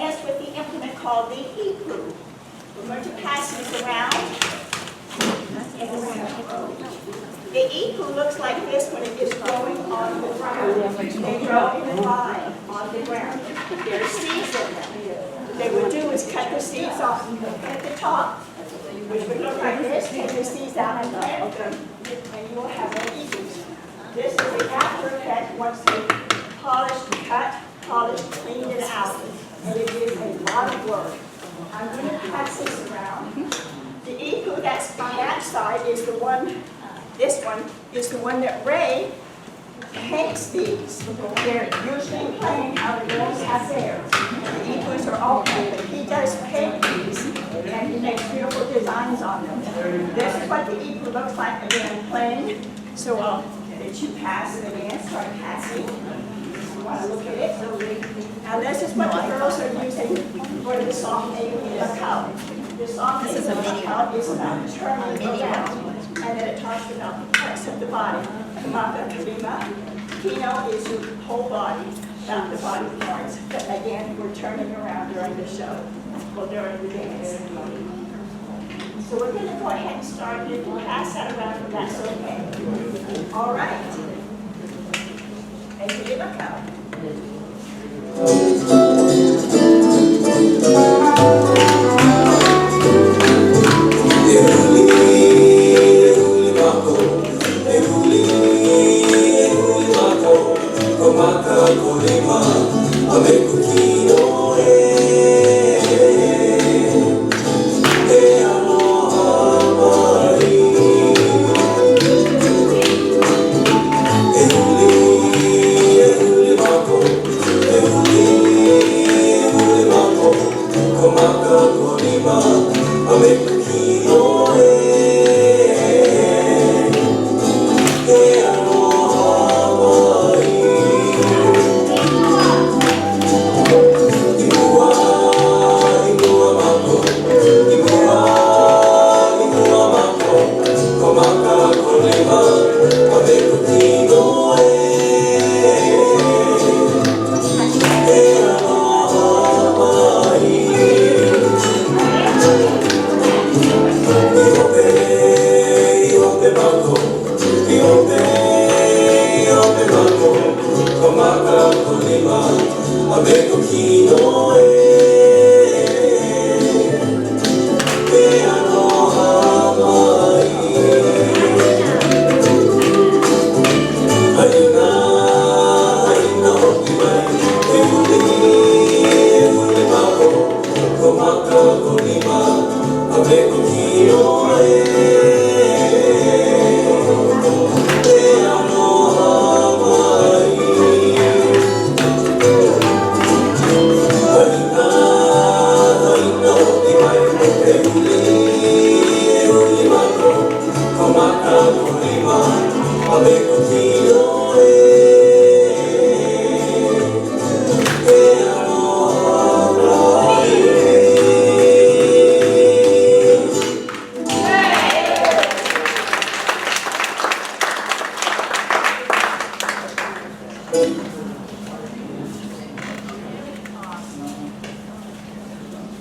dance with the implement called the ipu. We're going to pass this around. The ipu looks like this when it is growing on the ground. They grow in a line on the ground. There are seeds in them. What they would do is cut the seeds off at the top, which would look like this, take the seeds out and plant them, and you will have an ipus. This is the after effect once they polished, cut, polished, cleaned it out. And it is a lot of work. I'm going to pass this around. The ipu that's on that side is the one, this one is the one that Ray paints these. They're usually plain, our girls have theirs. The ipus are all plain, but he does paint these, and he makes beautiful designs on them. This is what the ipu looks like, again, plain. So I'll let you pass it again, start passing. You want to look at it? Now this is what the girls are using for the softening of the cow. The softening of the cow is about turning around, and then it talks about the parts of the body. Kamaka, Kalima, Kino is your whole body, not the body parts. But again, we're turning around during the show, well, during the dance. So we're going to go ahead and start. You can pass that around if that's okay. All right. And give a cow.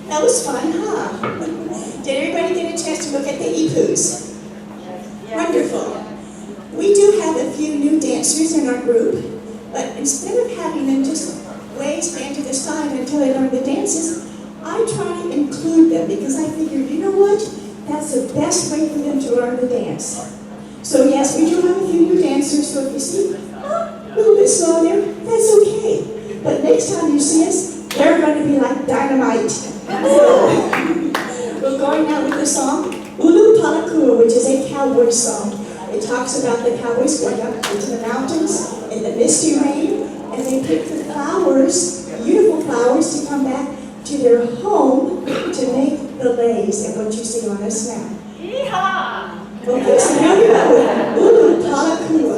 That was fun, huh? Did everybody get a chance to look at the ipus? Wonderful. We do have a few new dancers in our group, but instead of having them just stand to the side until they learn the dances, I try to include them because I figured, you know what? That's the best way for them to learn the dance. So yes, we do have a few new dancers, so if you see a little bit slow there, that's okay. But next time you see us, they're going to be like dynamite. So, we're going out with the song Ulu Palakua, which is a cowboy song. It talks about the cowboys going up into the mountains in the misty rain, and they pick the flowers, beautiful flowers, to come back to their home to make the leis and what you see on us now. Yeehaw! Okay, so now we go with Ulu Palakua.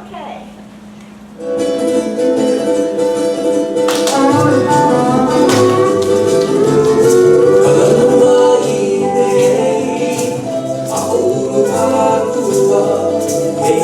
Okay. Hey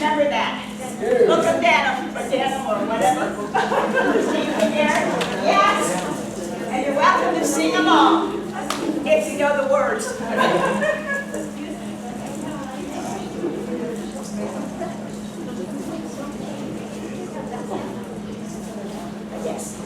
remember that. Look at denim, or denim, or whatever. Yes. And you're welcome to sing along, if you know the words. Yes.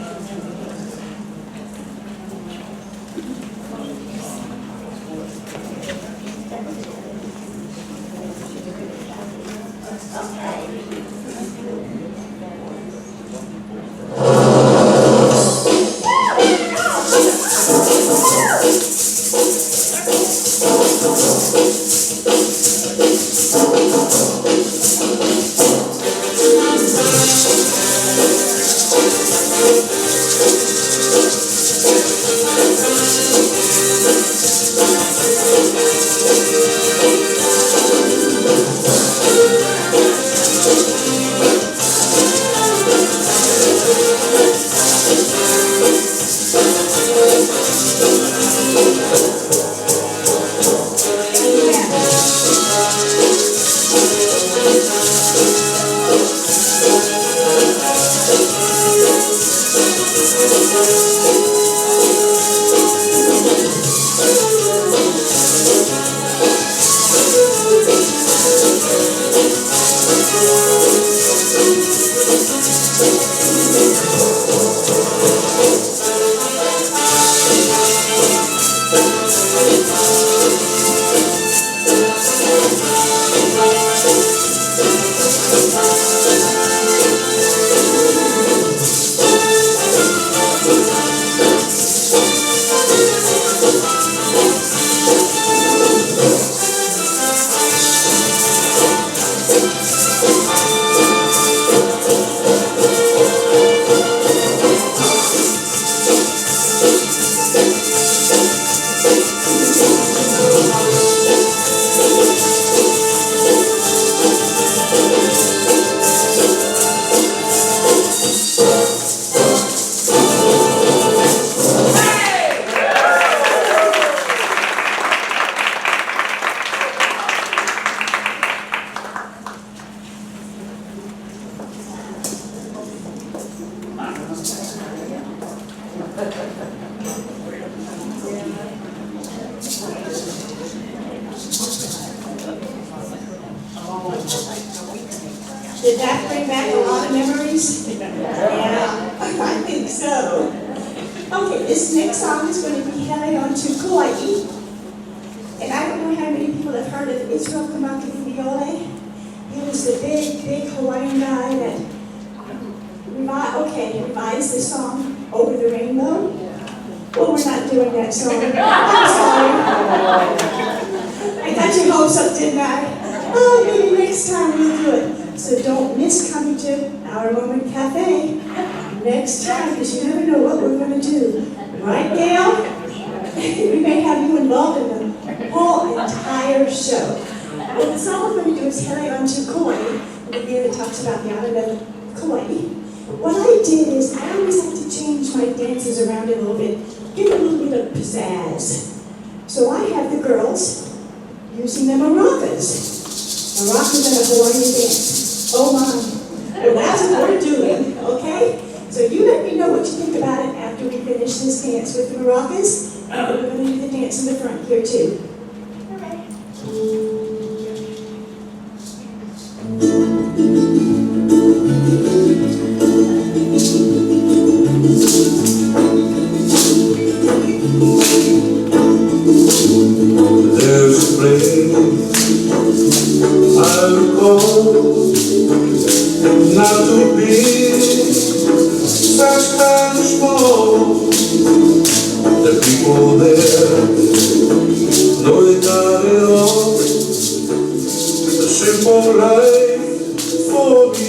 Did that bring back a lot of memories? Yeah, I think so. Okay, this next song is going to be headed on to Kauai. And I don't know how many people have heard of Israel Kamakawiwo'ole. He was the big Hawaiian guy that revised the song Over the Rainbow. Well, we're not doing that song. I'm sorry. I got your hopes up, didn't I? Oh, maybe next time we'll do it. So don't miss coming to Our Moment Cafe next time, because you never know what we're going to do. Right, Gail? We may have you involved in the whole entire show. Well, the song we're going to do is Hele on to Kauai, the year that talks about the island of Kauai. What I did is I always like to change my dances around a little bit, give it a little bit of pizzazz. So I have the girls using the maracas. Maracas and a Hawaiian dance. Oh my. Well, that's what we're doing, okay? So you let me know what you think about it after we finish this dance with the maracas. And we're going to do the dance in the front here too. All right. There's a place I recall, not too big, just kind of small. The people there know they got it all. A simple life for me.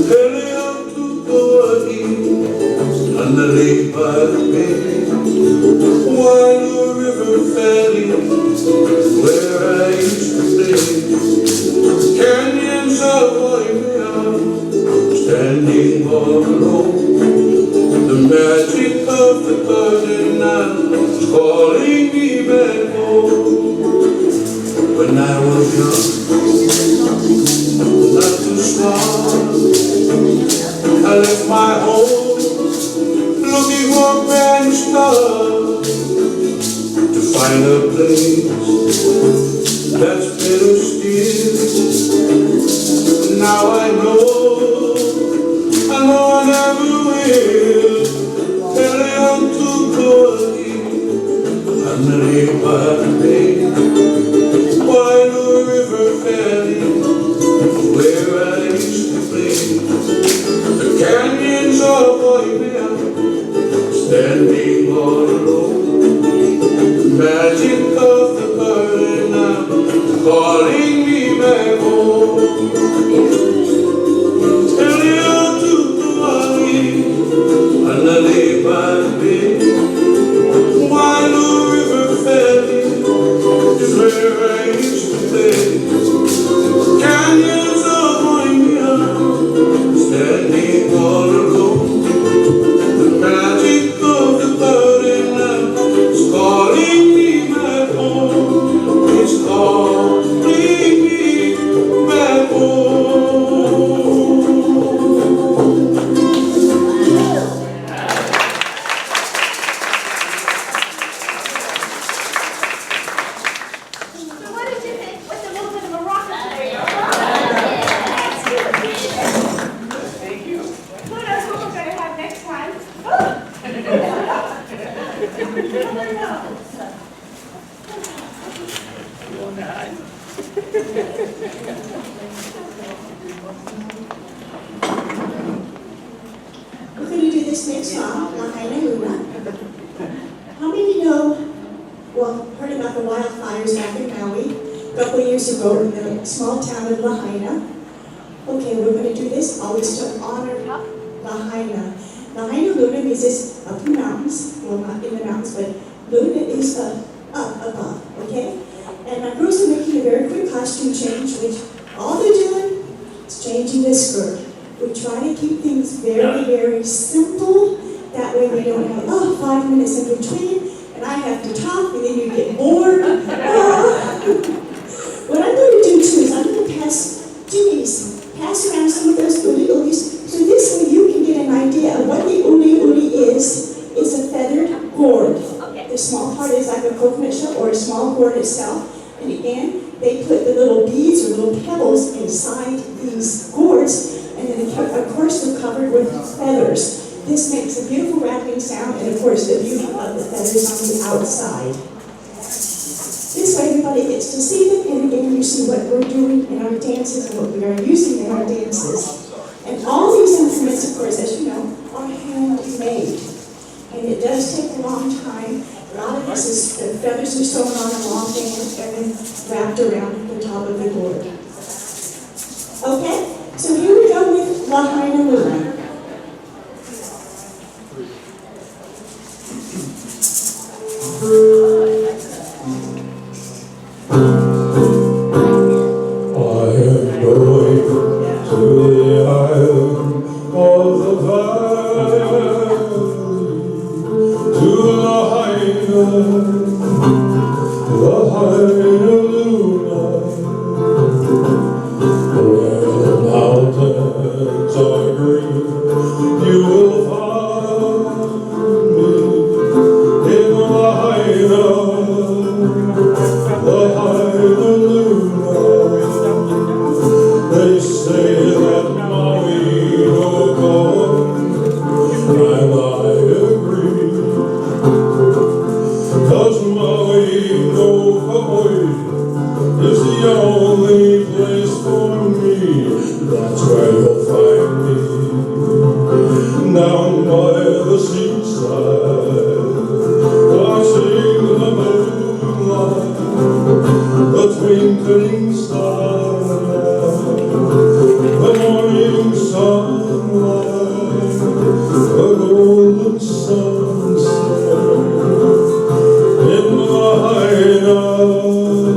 Heading up to Kauai, on the lake by the bay. Why the river valley, where I used to play. Canyons of Waimea, standing all alone. The magic of the garden now is calling me back home. when I was young, not too smart. I left my home looking for a brand new start, to find a place that's better still. Now I know I never will. Tell you to go again. I'm not here by the bay, by the river valley, where I used to play. The canyons of Bohemia, standing all alone. The magic of the burning now, calling me back home. Tell you to go again. I'm not here by the bay, by the river valley, is where I used to play. Canyons of Bohemia, standing all alone. The magic of the burning lamp is calling me back home. It's calling me back home. So what did you think with a little bit of a rocker today? Thank you. Who knows what we're going to have next time? We're going to do this next song, Lahaina Luna. How many know, well, heard about the wildfires back in Maui a couple of years ago in the small town of Lahaina? Okay, we're going to do this always to honor Lahaina. Lahaina Luna means it's up in the mountains, well, not in the mountains, but Luna is up above, okay? And my girls are making a very quick costume change, which all they're doing is changing the skirt. We try to keep things very, very simple. That way we don't have, 5 minutes in between, and I have to talk, and then you get bored. What I'm going to do too is I'm going to pass around some of those uli ulis, so this way you can get an idea of what the uli uli is a feathered gourd. The small part is like a coconut shell or a small gourd itself. And again, they put the little beads or little pebbles inside these gourds, and then of course they're covered with feathers. This makes a beautiful rattling sound, and of course the beauty of the feathers on the outside. This way everybody gets to see them, and again you see what we're doing in our dances and what we are using in our dances. And all these instruments, of course, as you know, are handmade. And it does take a long time. A lot of this is, the feathers are sewn on a long band and then wrapped around the top of the gourd. Okay, so here we go with Lahaina Luna. I am going to the island of the valley, to Lahaina Luna, where the mountains are green. You will find me in Lahaina Luna. They say that Maui no good, and I agree. 'Cause Maui no Hawaii is the only place for me. That's where you'll find me, down by the seaside, watching the moonlight, the twinkling starlight, the morning sunlight, the golden sunset. In Lahaina Luna,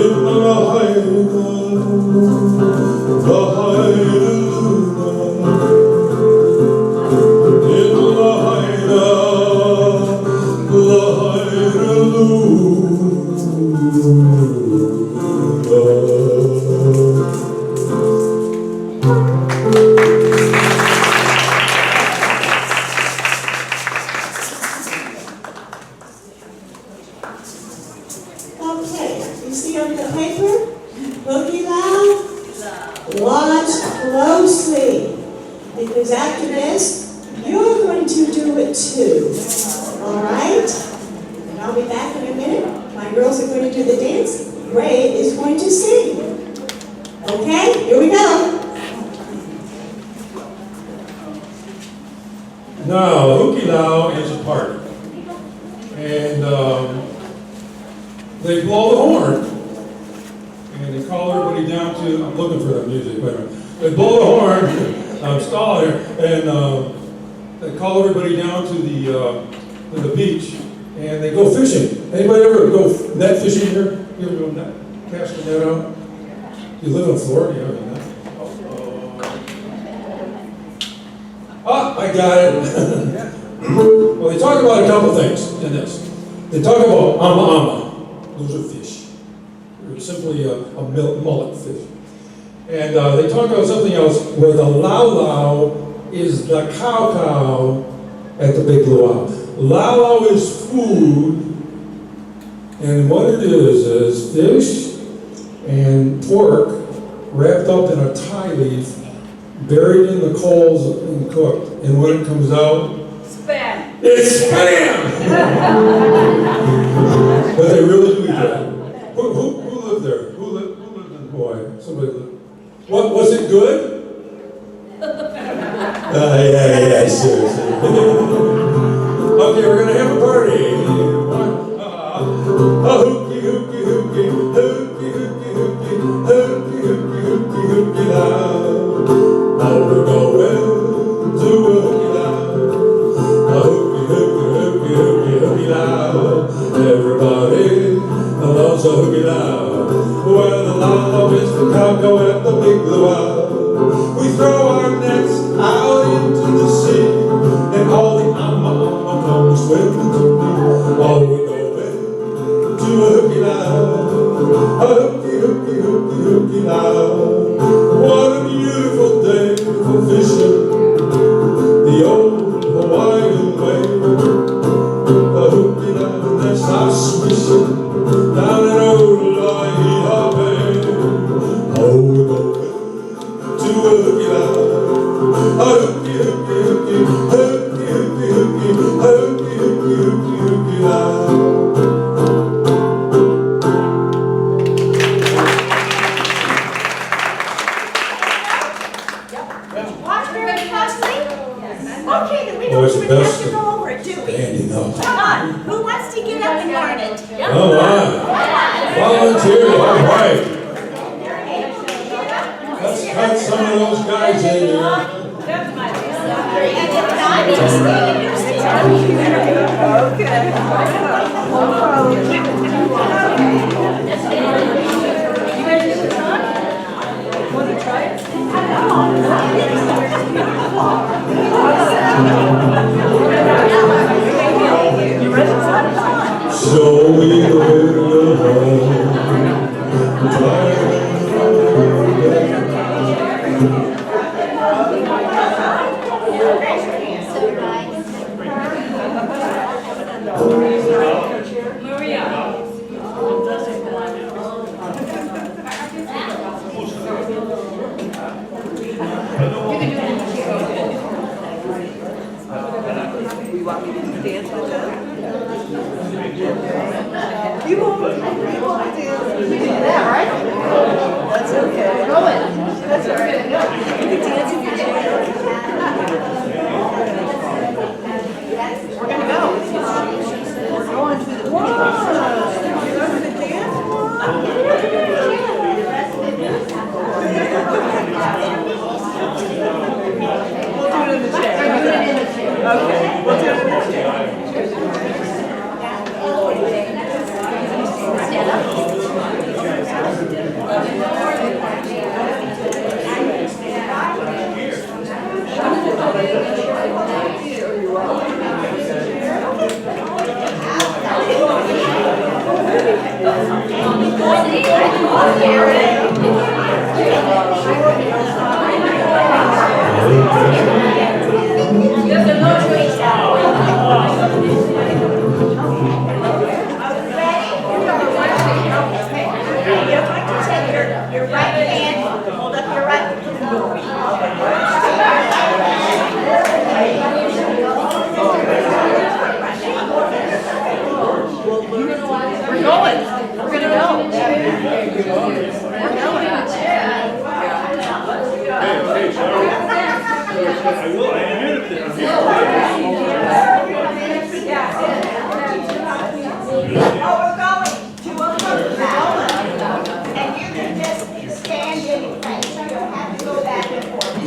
in Lahaina Luna, in Lahaina Okay, you see on the paper? Boogie Loud? Watch closely, because after this, you're going to do it too. All right? And I'll be back in a minute. My girls are going to do the dance. Ray is going to sing. Okay, here we go. Now, Hookie Now is a party. And they blow the horn. And they call everybody down to, I'm looking for the music, wait a minute. They blow the horn, I'm stalling here, and they call everybody down to the beach. And they go fishing. Anybody ever go net fishing here? You ever go net, cast a net out? You live in Florida, you have a net? I got it. Well, they talk about a couple things in this. They talk about ama. Those are fish. They're simply a mullet fish. And they talk about something else where the lau is the cow at the big luau. Lau is food, and what it is fish and pork wrapped up in a tie leaf, buried in the coals and cooked. And when it comes out, Spam. it's spam! But they really do eat that. Who lived there? Who lived in Hawaii? Somebody lived. What, was it good? Yeah, seriously. Okay, we're gonna have a party. Hookie, hookie, hookie, hookie, hookie, hookie, hookie, hookie, hookie, loud. Now we're going to a hookie loud. A hookie, hookie, hookie, hookie, hookie loud. Everybody loves a hookie loud. Well, the loud is the cow at the big luau. We throw our nets out into the sea, and all the come swim into me. All we go to a hookie loud. A hookie, hookie, hookie, hookie loud. What a beautiful day for fishing, the old Hawaiian way. A hookie loud, that's our suspicion, down in old Lahaina Bay. Oh, we go to a hookie loud. A hookie, hookie, hookie, hookie, hookie, hookie, hookie, hookie, hookie loud. Watch very closely. Okay, then we Oh, it's don't the even best have to go over it, do we? Standing up. Come on, who wants to get up and learn it? Oh, wow. Volunteer, all right. Let's cut some of those guys in there. And if not, just leave your seat. Show me the window home. You won't dance. You can do that, right? That's okay. Go in. That's all right. You can dance if you're dancing. We're gonna go. We're going to the beach. You're going to dance? We'll do it in the chair. Okay. We'll do it in the chair. will, I am here to Oh, we're going to a hook now. And you can just stand in place. You don't have to go back and forth.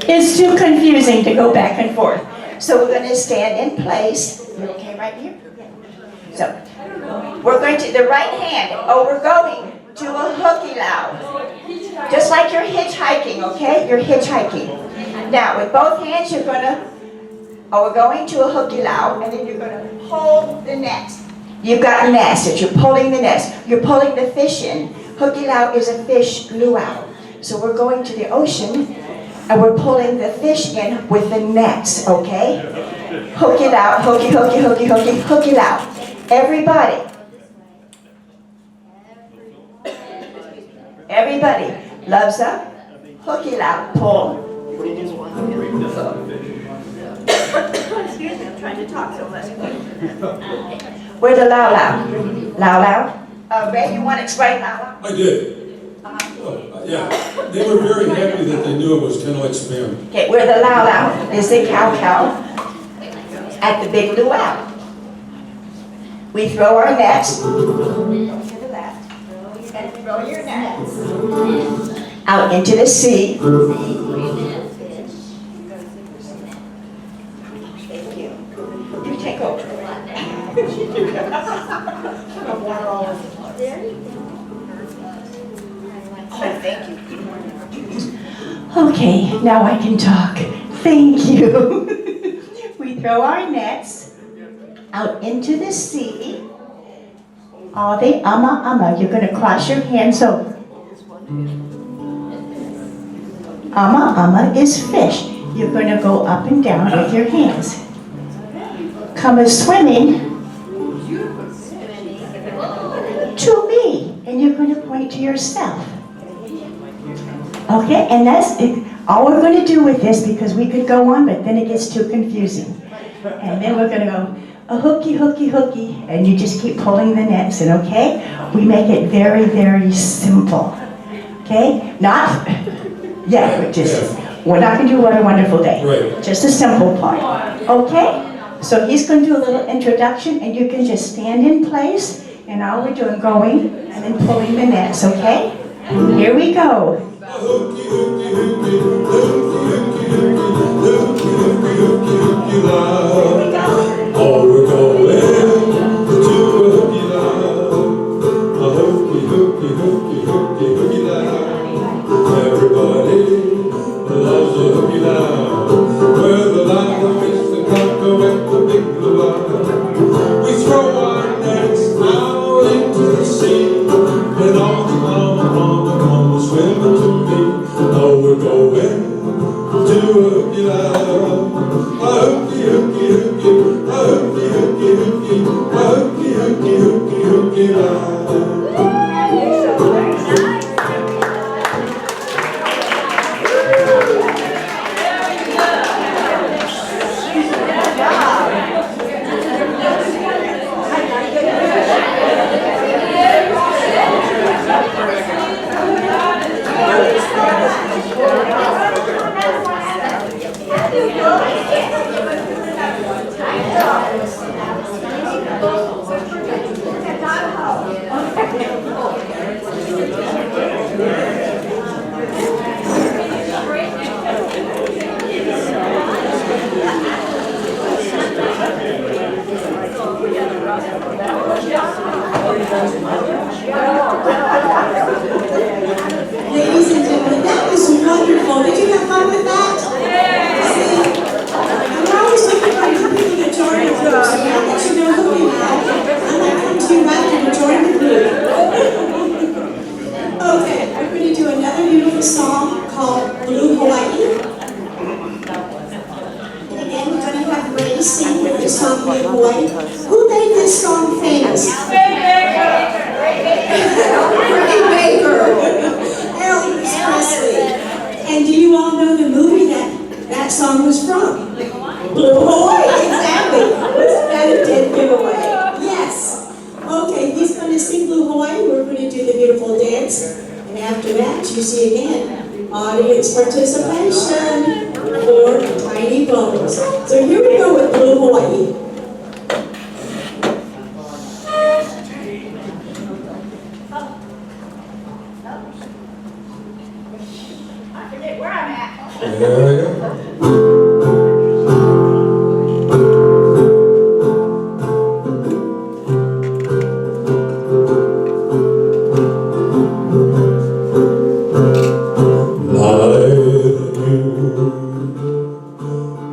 It's too confusing to go back and forth. So we're going to stand in place. You okay right here? So we're going to, the right hand, we're going to a hooky loud. Just like you're hitchhiking, okay? You're hitchhiking. Now, with both hands, you're going to, we're going to a hooky loud, and then you're going to hold the net. You've got nets that you're pulling the nets. You're pulling the fish in. Hooky loud is a fish luau. So we're going to the ocean, and we're pulling the fish in with the nets, okay? Hooky loud, hooky, hooky, hooky, hooky, hooky loud. Everybody. Everybody loves a hooky loud pull. Excuse me, I'm trying to talk so much. Where the lao lao? Lao lao? Ray, you want to explain lao lao? I did. Yeah, they were very happy that they knew it was kind of like spam. Okay, where the lao lao is the cow cow at the big luau. We throw our nets to the left and throw your nets out into the sea. Thank you. You take over. Oh, thank you. Okay, now I can talk. Thank you. We throw our nets out into the sea. All the ama. You're going to cross your hands over. Ama is fish. You're going to go up and down with your hands. Come a swimming to me, and you're going to point to yourself. Okay, and that's it. All we're going to do with this, because we could go on, but then it gets too confusing. And then we're going to go a hooky, hooky, hooky, and you just keep pulling the nets. And okay, we make it very, very simple. Okay, not we're not going to do What a Wonderful Day. Right. Just a simple part. Okay, so he's going to do a little introduction, and you can just stand in place. And all we're doing, going and then pulling the nets. Okay, here we go. Hooky, hooky, hooky, hooky, hooky, hooky, hooky, hooky, hooky, loud. Oh, we're going to a hooky loud. A hooky, hooky, hooky, hooky, hooky loud. Everybody loves a hooky loud. Where the loud fish that come go at the big luau. We throw our nets out into the sea, and all the mama swimming to me. Oh, we're going to a hooky loud. A hooky, hooky, hooky, a hooky, hooky, hooky, a hooky, hooky, hooky, hooky loud. Ladies and gentlemen, that was wonderful. Did you have fun with that? See, we're always looking for new people to join the group, so I'll let you know who we have. I'm going to come to you right and join the group. Okay, we're going to do another beautiful song called Blue Hawaii. And again, we're going to have Ray sing the song Blue Hawaii. Who made this song famous? Ray Baker. Elvis Presley. And do you all know the movie that song was from? Blue Hawaii, exactly. Wasn't that a dead giveaway? Yes. Okay, he's going to sing Blue Hawaii. We're going to do the beautiful dance. And after that, you see again. Audience participation for Tiny Bubbles. So here we go with Blue Hawaii. I forget where I'm at. There we go.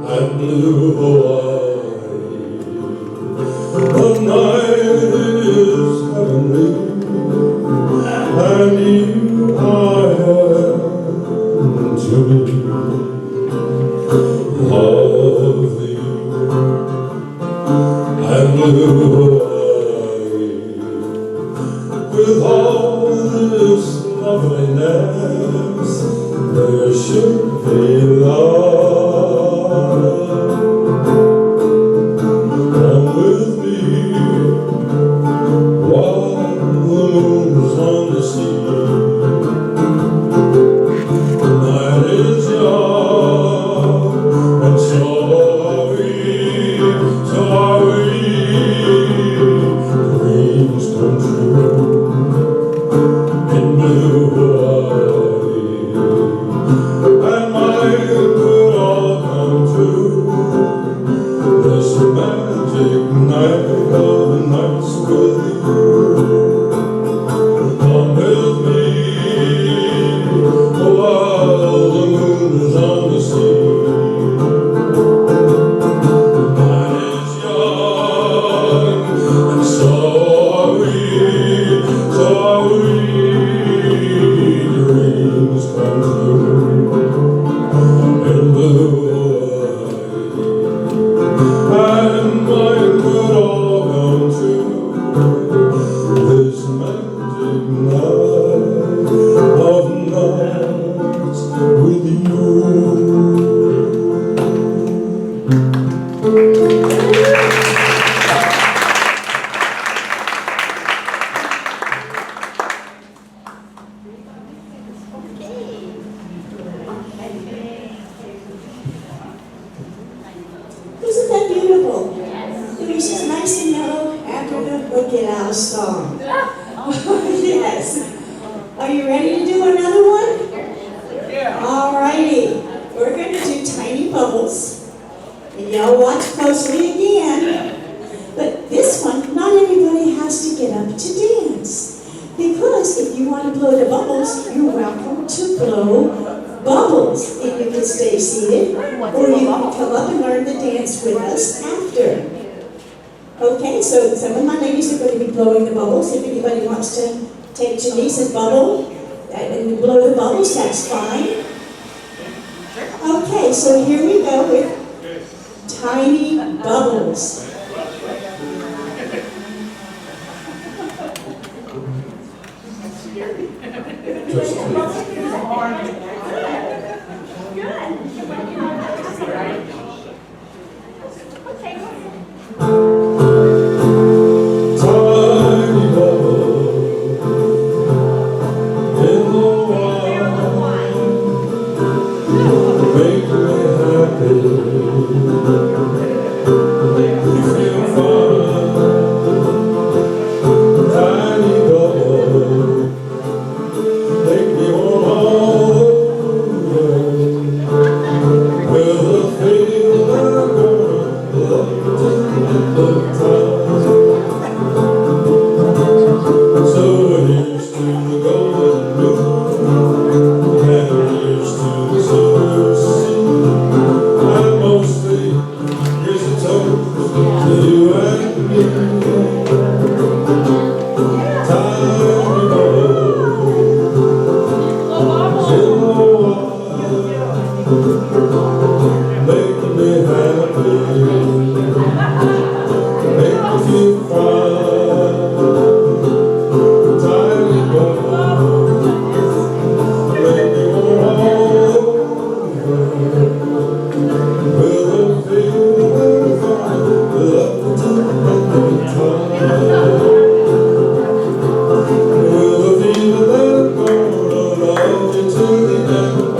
And blue Hawaii, the night is heavenly, and you are heaven to me. Lovely and blue Hawaii, with all this loveliness, there should be love. Come with me while the moon's on the sea. The night is young and so are we, so are we. Dreams come true in blue Hawaii, and mine could all come true. This romantic night of nights with you. Come with me while the moon is on the sea. The night is young and so are we, so are we. Dreams come true in blue Hawaii, and mine could all come true. This magic night of nights with you. Isn't that beautiful? It was just nice and yellow after the Look It Out song. Yes. Are you ready to do another one? Yeah. All righty. We're going to do Tiny Bubbles. And y'all watch closely again. But this one, not everybody has to get up to dance. Because if you want to blow the bubbles, you're welcome to blow bubbles. And you can stay seated, or you can come up and learn the dance with us after. Okay, so some of my ladies are going to be blowing the bubbles. If anybody wants to take Janice's bubble and blow the bubbles, that's fine. Okay, so here we go with Tiny Bubbles. Tiny bubble in the wild, make me happy. You feel fine. Tiny bubble, make me warm all over. With a feeling I'm gonna love you till the time. So here's to the golden moon, and here's to the silver sea, and mostly here's a toast to you and me. Tiny bubbles in the water, making me happy, make me feel fine. Tiny bubbles, make me warm all over. With a feeling of love till the time. With a feeling that I'm gonna love you till the end.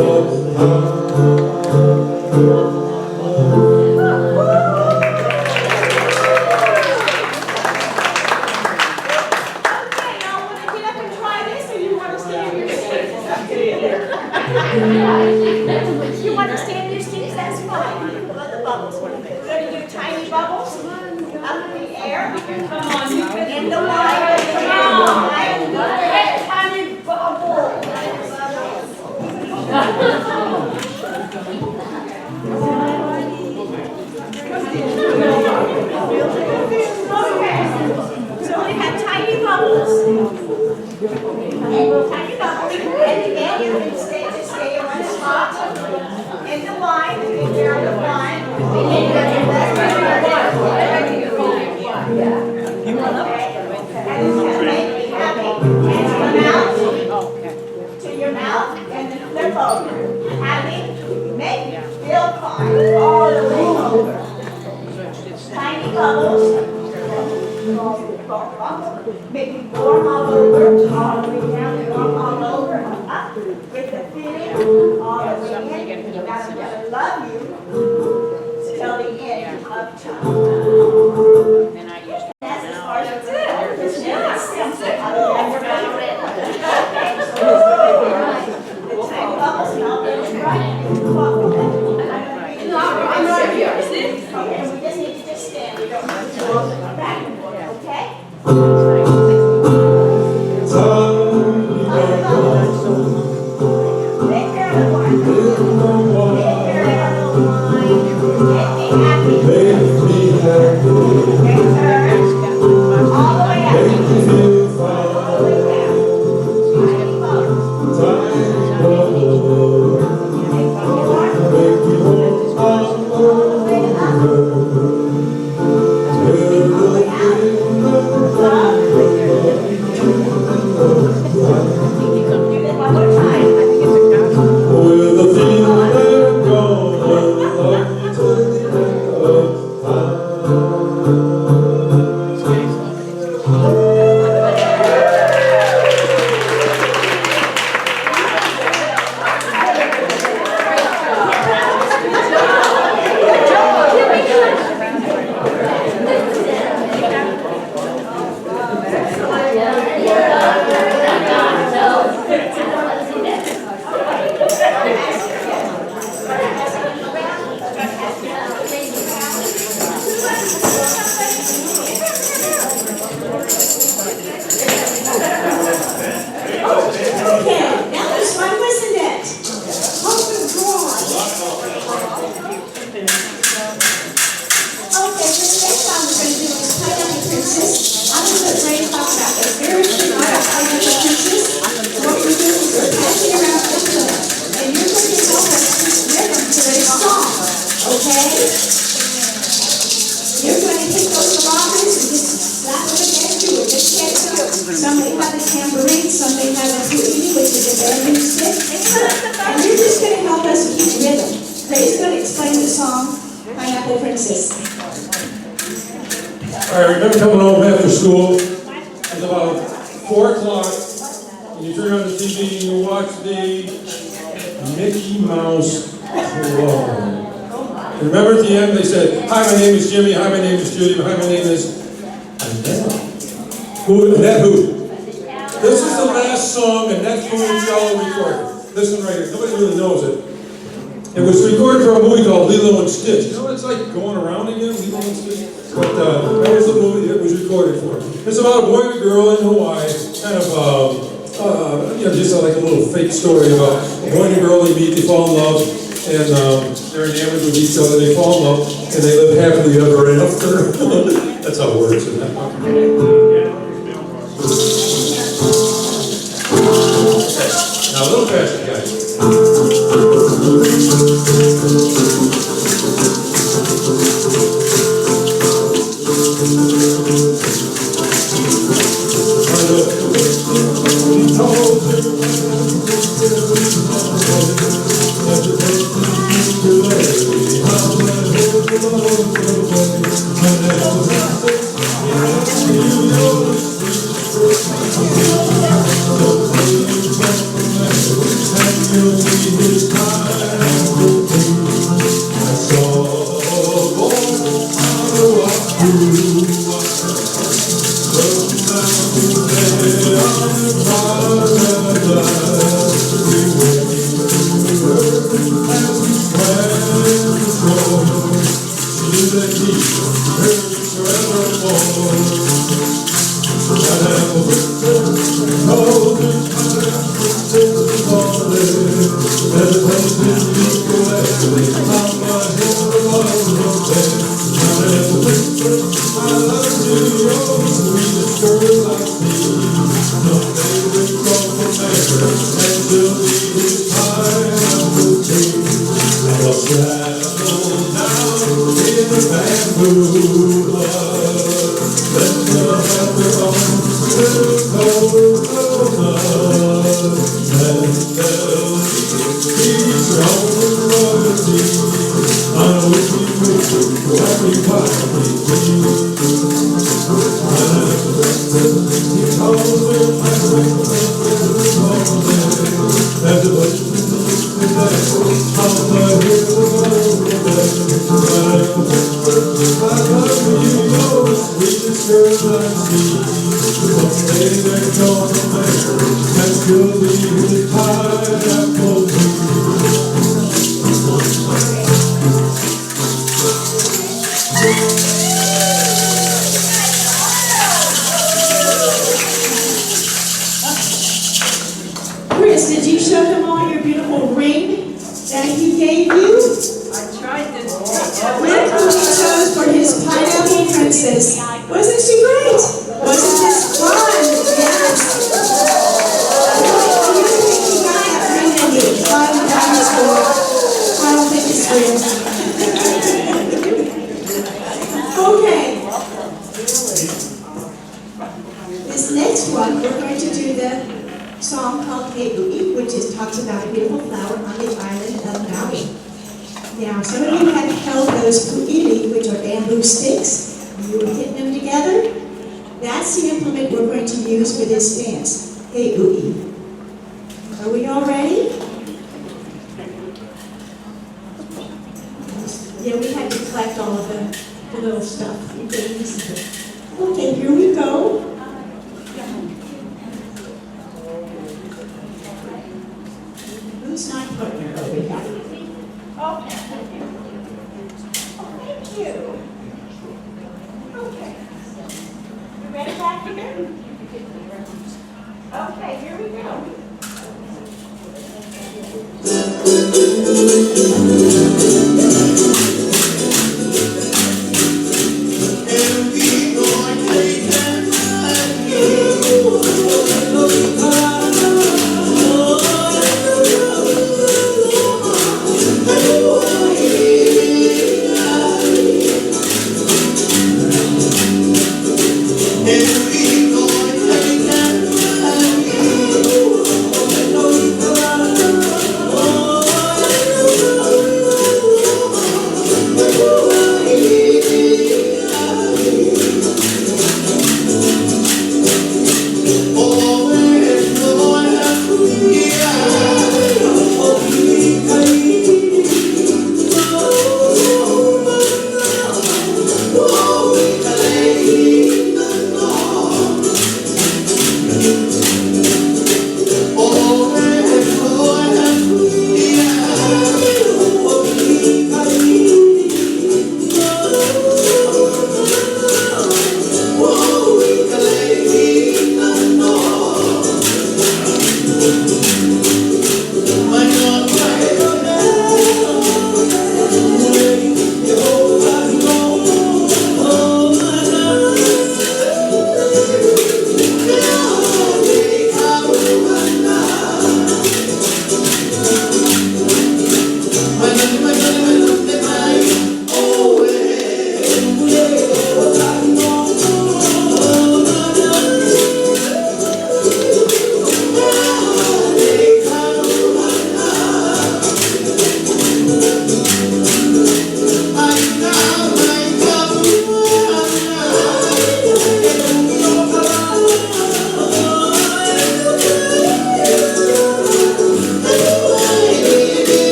You want to stand in your seats? That's fine. You can blow the bubbles. We're going to do tiny bubbles up in the air. Come on, in the line. Tiny bubble. Okay. So we have tiny bubbles. Tiny bubbles. And again, you can stay in one spot. In the line, if you're on the line. Okay. And it's going to make me happy. Hands come out to your mouth and then flip over. Happy, make me feel fine all the way over. Tiny bubbles. Make me warm all over, all the way down, warm all over, up with the feeling all the way in. That's gonna love you till the end of time. That's as far as it's good. The tiny bubbles smell really bright. I'm right here. Okay, we just need to just stand. We don't need to go back and forth, okay? Take care of the wine. Take care of the wine. Make me happy. And turn. All the way up. All the way down. Tiny bubbles. I remember coming home after school. It was about 4 o'clock. And you turn on the TV and you watch the Mickey Mouse Club. And remember at the end they said, "Hi, my name is Jimmy. Hi, my name is Judy. Hi, my name is Annette." Who? Annette who? This is the last song Annette Funicello recorded. This one right here. Nobody really knows it. It was recorded for a movie called Lilo and Stitch. You know what it's like going around again, Lilo and Stitch? But that was the movie it was recorded for. It's about a boy and a girl in Hawaii, kind of, just like a little fake story about a boy and a girl, they meet, they fall in love, and they're enamored with each other, they fall in love, and they live happily ever after. That's how it works, isn't it? Now, a little faster, guys. Chris, did you show them all your beautiful ring that he gave you? I tried to. Look who he chose for his pineapple princess. Wasn't she great? Wasn't this fun? Yes. You think you got that ring in you? I don't think it's real. Okay. This next one, we're going to do the song called Hey Boogie, which talks about a beautiful flower on the island of Maui. Now, some of you have held those pu'ili, which are bamboo sticks. You were hitting them together. That's the implement we're going to use for this dance. Hey Boogie. Are we all ready? Yeah, we had to collect all of the little stuff. Okay, here we go. Who's not partner over here? Oh, thank you. Okay. You ready back here? Okay, here we go.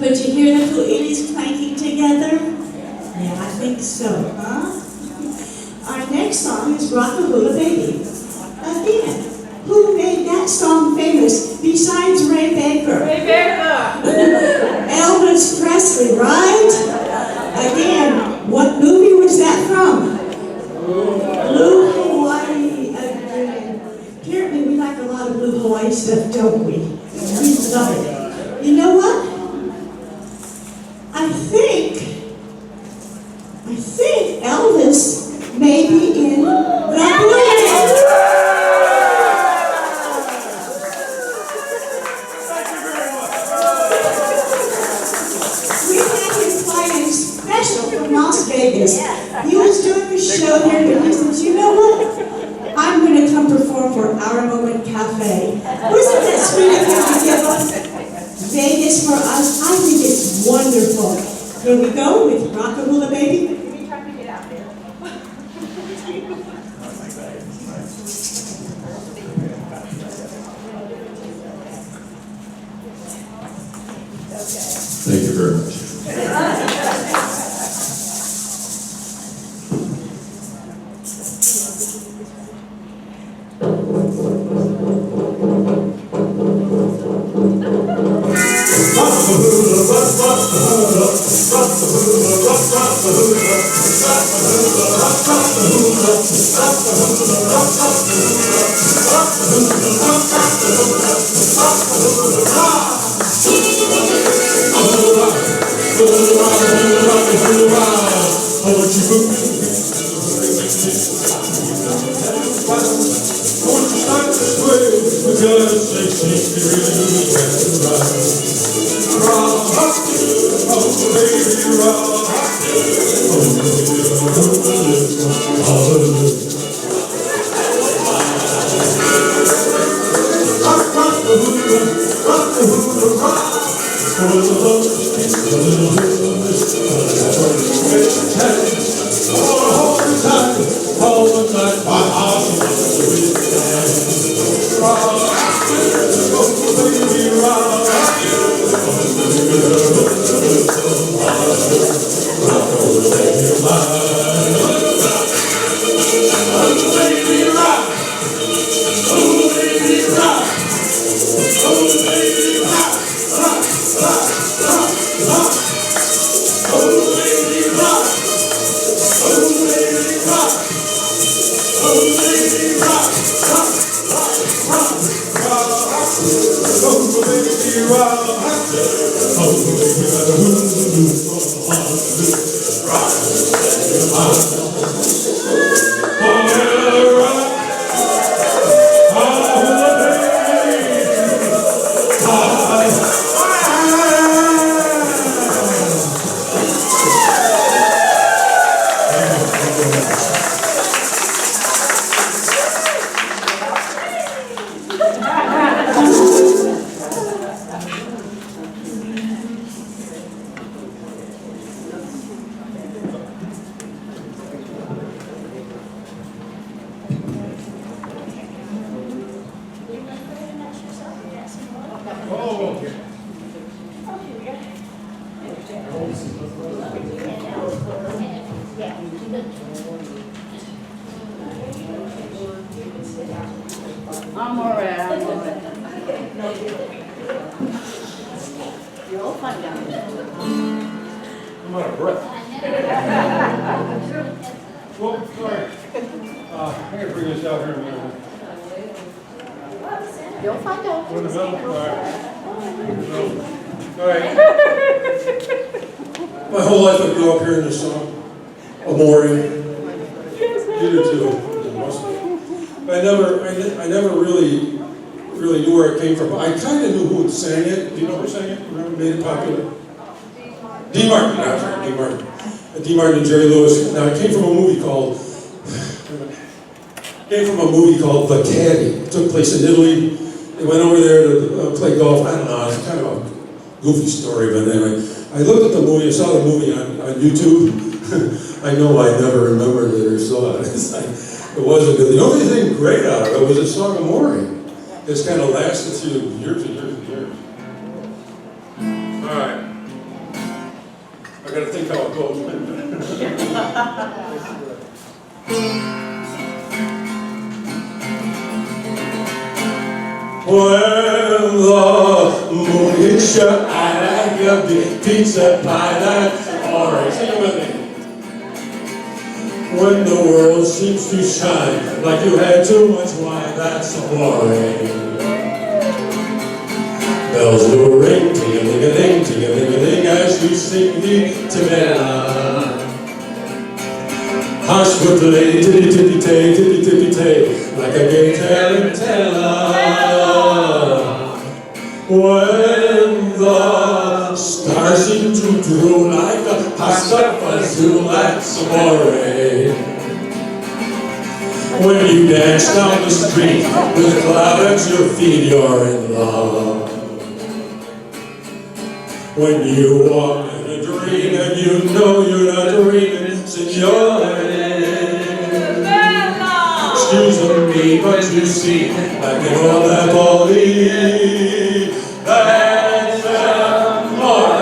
Could you hear the ukuleleles clanking together? Yeah, I think so, huh? Our next song is Rock-a-Hula Baby. Again, who made that song famous besides Ray Baker? Ray Baker! Elvis Presley, right? Again, what movie was that from? Blue Hawaii. Again. Apparently we like a lot of Blue Hawaii stuff, don't we? We love it. You know what? I think Elvis may be in the blues. We had him flying special from Las Vegas. He was doing a show here, but he said, you know what? I'm going to come perform for Our Moment Cafe. Wasn't that sweet of him to give us Vegas for us? I think it's wonderful. Here we go with Rock-a-Hula Baby. Thank you very much. I'm all right. You're all fun down there. I'm out of breath. Well, sorry. I gotta bring this out here in a minute. You'll find out. We're in the middle? All right. My whole life I grew up hearing this song, Amore. You do too. But I never really knew where it came from. I kind of knew who sang it. Do you know who sang it? Remember, made it popular? D. Martin. That's right, D. Martin. D. Martin and Jerry Lewis. Now, it came from a movie called The Caddy. It took place in Italy. They went over there to play golf. I don't know. It's kind of a goofy story, but anyway. I looked at the movie. I saw the movie on YouTube. I know I never remembered it or saw it. It's like, it wasn't good. The only thing great out of it was the song Amore. It's kind of lasted through years and years and years. All right. gotta think how it goes. When the moon hits your eye like a big pizza pie, that's alright. Sing it with me. When the world seems to shine like you had too much wine, that's boring. Bells will ring, ting-a-ling-a-ling, ting-a-ling-a-ling, as you sing the Timela. Hush with the lady, tippy-tippy-tay, tippy-tippy-tay, like a gay tarantella. When the stars seem to drool like a pasta fazool, that's amore. When you dance down the street with a cloud at your feet, you're in love. When you walk in a dream and you know you're not dreaming, signore. Excuse me, but you see, I can all that body, that's amore.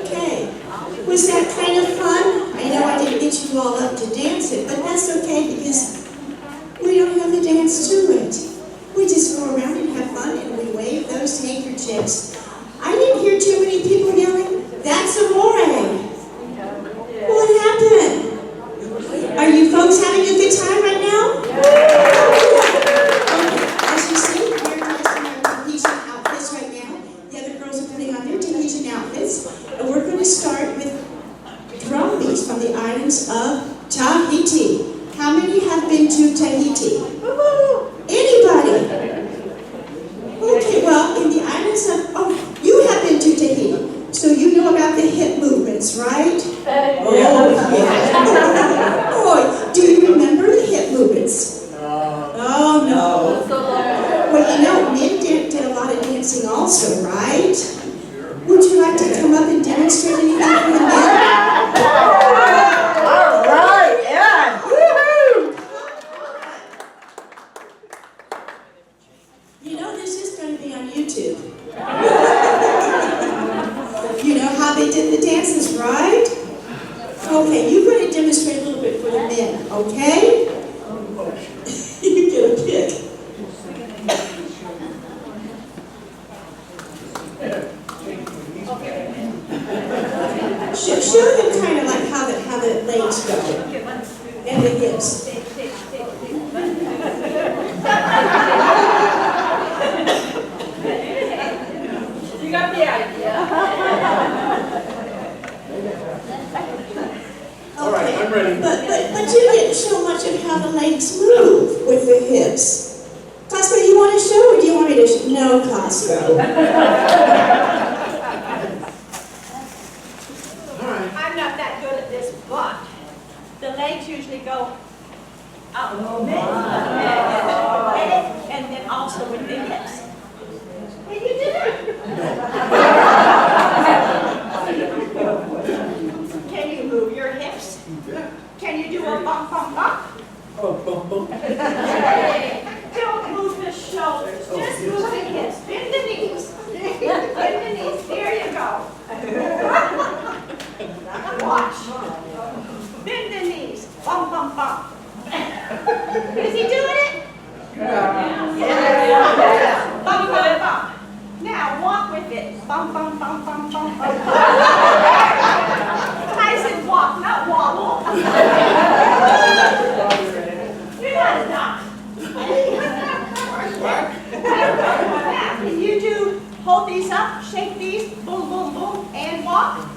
Okay, was that kind of fun? I know I didn't get you all up to dance it, but that's okay because we don't have to dance to it. We just go around and have fun and we wave those handkerchiefs. I didn't hear too many people yelling, "That's amore." What happened? Are you folks having a good time right now? As you see, we're dressed in our Tahitian outfits right now. The other girls are putting on their Tahitian outfits. And we're going to start with drum beats from the islands of Tahiti. How many have been to Tahiti? Anybody? Okay, well, in the islands of, you have been to Tahiti. So you know about the hip movements, right? Oh, yeah. Oh, do you remember the hip movements? Oh, no. Well, you know, men did a lot of dancing also, right? Would you like to come up and demonstrate anything for the men? All right, yeah. Woohoo! You know, this is going to be on YouTube. You know how they did the dances, right? Okay, you're going to demonstrate a little bit for the men, okay? You get a pick. Show them kind of like how the legs go and the hips. You got the idea. All right, I'm ready. But you didn't show much of how the legs move with the hips. Cosmo, you want to show or do you want me to show? No, Cosmo. I'm not that good at this, but the legs usually go up a little bit. And then also with the hips. Can you do that? Can you move your hips? Can you do a bump, bump, bump? Don't move the shoulders, just move the hips. Bend the knees. Bend the knees. There you go. Watch. Bend the knees. Bump, bump, bump. Is he doing it? Yeah. Bump, bump, bump. Now walk with it. Bump, bump, bump, bump, bump, bump. I said walk, not wobble. You're not enough. Now, can you do hold these up, shake these, boom, boom, boom, and walk?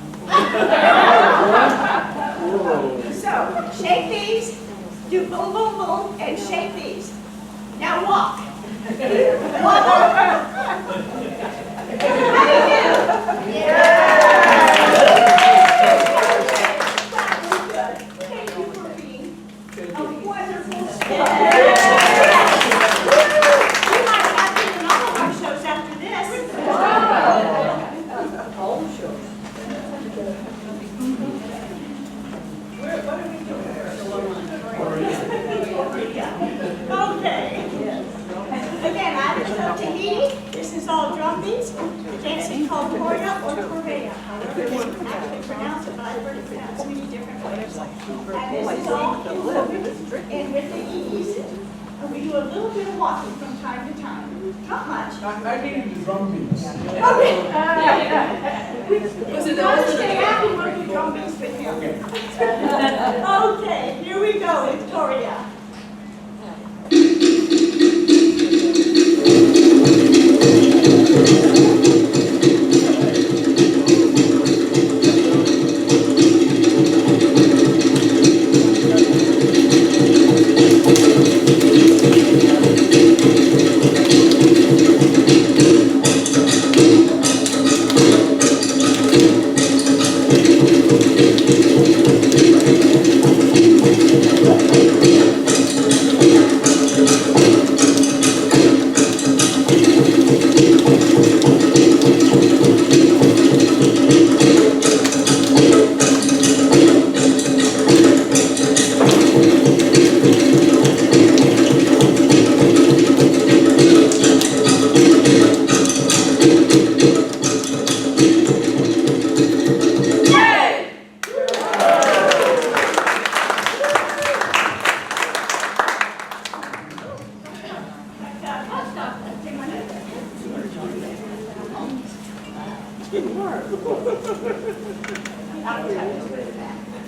So, shake these, do boom, boom, boom, and shake these. Now walk. Walk over. How do you do? Thank you for being a wonderful sport. We might have you in all of our shows after this. Okay. Again, I'm from Tahiti. This is all drum beats. The dance is called Toria or Torea. However, you can actually pronounce it, but I've heard it pronounced many different ways. And this is all in movement and with the ease. And we do a little bit of walking from time to time. Not much. I needed the drum beats. Okay. We stay happy when we drum beats with him. Okay, here we go, Victoria.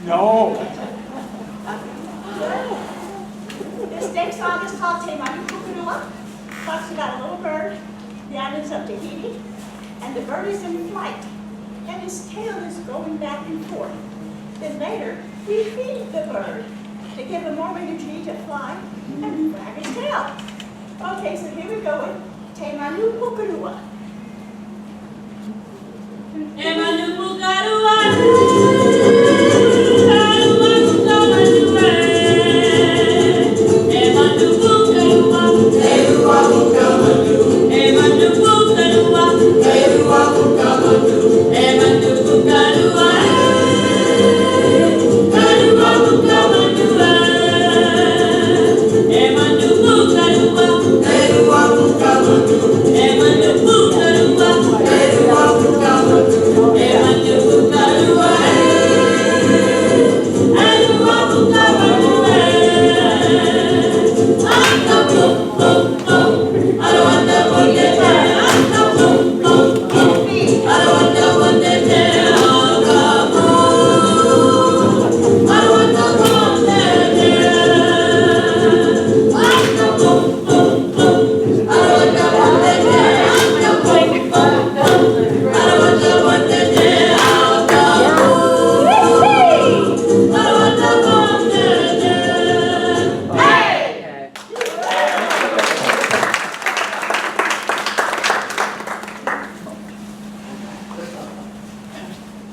No. This next song is called Te Mani Kukurua. Talks about a little bird, the islands of Tahiti, and the bird is in flight, and his tail is going back and forth. Then later, we feed the bird to give him more energy to fly and wag his tail. Okay, so here we go with Te Mani Kukurua.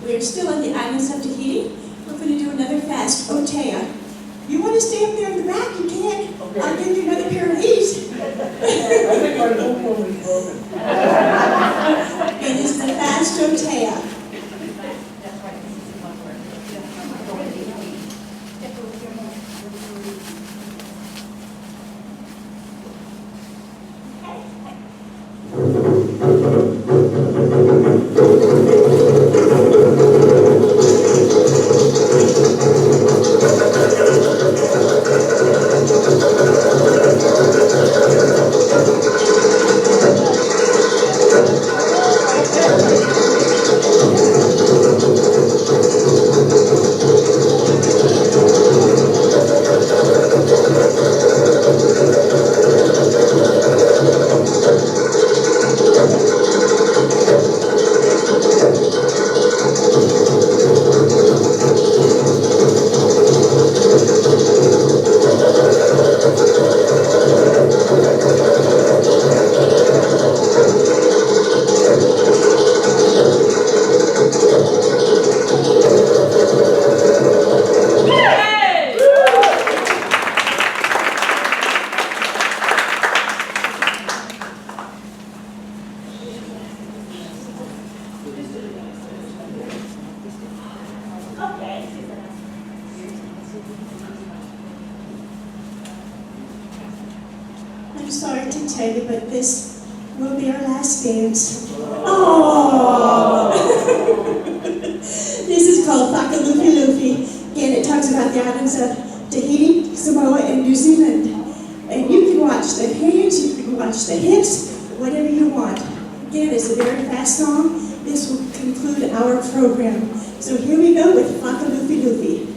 We're still on the islands of Tahiti. We're going to do another fast otea. You want to stay up there in the back? You can. Okay. I'll give you another pair of these. I think my notebook is broken. It is the fast otea. tell you, but this will be our last dance. Oh! This is called Whakalufi Lufi. Again, it talks about the islands of Tahiti, Samoa, and New Zealand. And you can watch the hands, you can watch the hips, whatever you want. Again, it's a very fast song. This will conclude our program. So here we go with Whakalufi Lufi.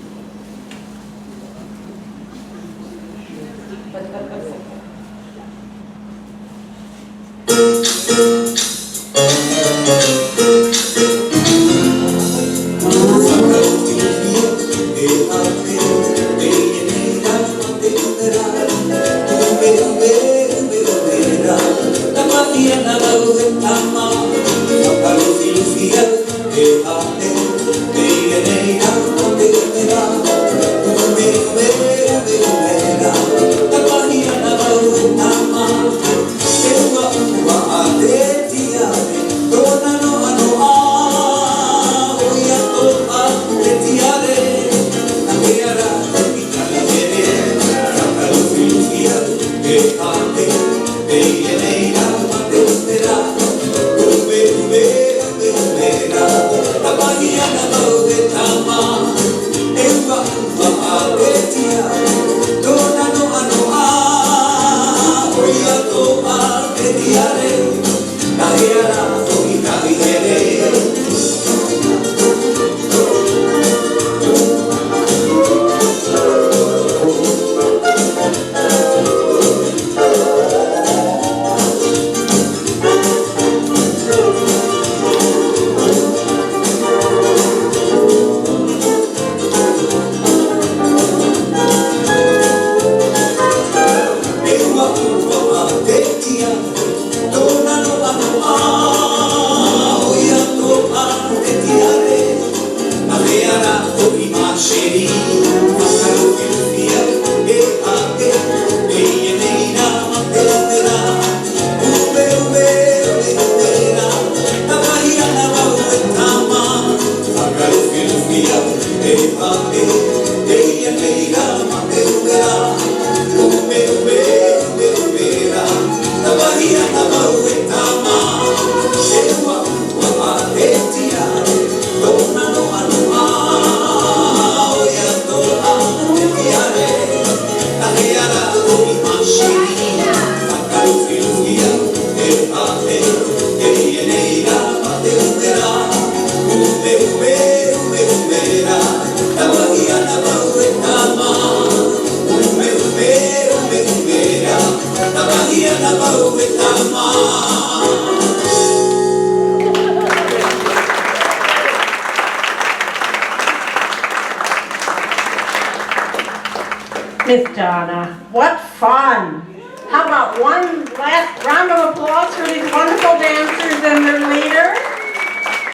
Miss Donna, what fun! How about one last round of applause for these wonderful dancers?